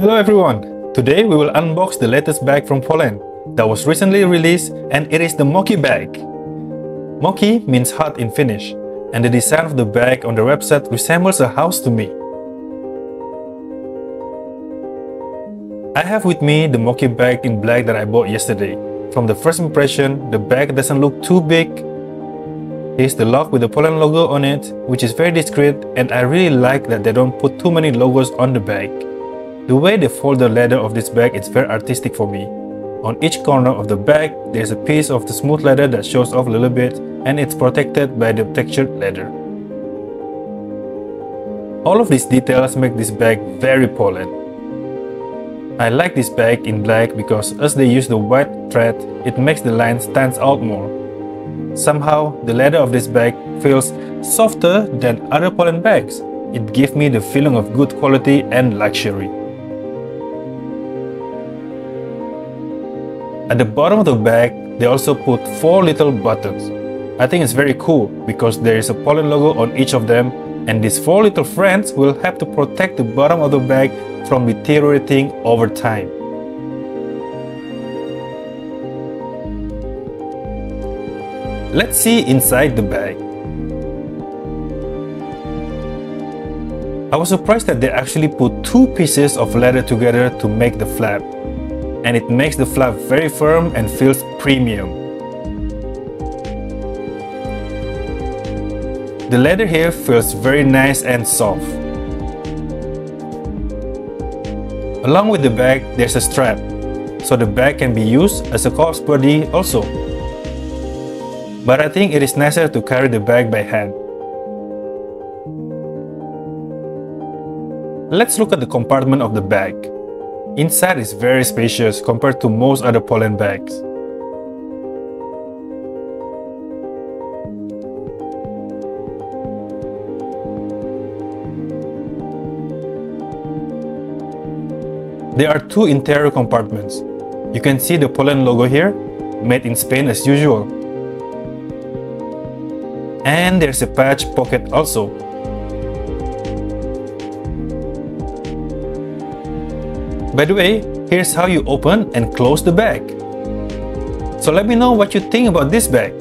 Hello everyone! Today we will unbox the latest bag from Polene that was recently released, and it is the Mokki bag. Mokki means hut in Finnish, and the design of the bag on the website resembles a house to me. I have with me the Mokki bag in black that I bought yesterday. From the first impression, the bag doesn't look too big. Here's the lock with the Polene logo on it, which is very discreet, and I really like that they don't put too many logos on the bag. The way they fold the leather of this bag is very artistic for me. On each corner of the bag, there's a piece of the smooth leather that shows off a little bit, and it's protected by the textured leather. All of these details make this bag very Polene. I like this bag in black because as they use the white thread, it makes the line stand out more. Somehow, the leather of this bag feels softer than other Polene bags. It gives me the feeling of good quality and luxury. At the bottom of the bag, they also put 4 little buttons. I think it's very cool because there is a Polene logo on each of them, and these 4 little friends will help to protect the bottom of the bag from deteriorating over time. Let's see inside the bag. I was surprised that they actually put 2 pieces of leather together to make the flap, and it makes the flap very firm and feels premium. The leather here feels very nice and soft. Along with the bag, there's a strap, so the bag can be used as a crossbody also. But I think it is nicer to carry the bag by hand. Let's look at the compartment of the bag. Inside is very spacious compared to most other Polene bags. There are 2 interior compartments. You can see the Polene logo here, made in Spain as usual. And there's a patch pocket also. By the way, here's how you open and close the bag. So let me know what you think about this bag.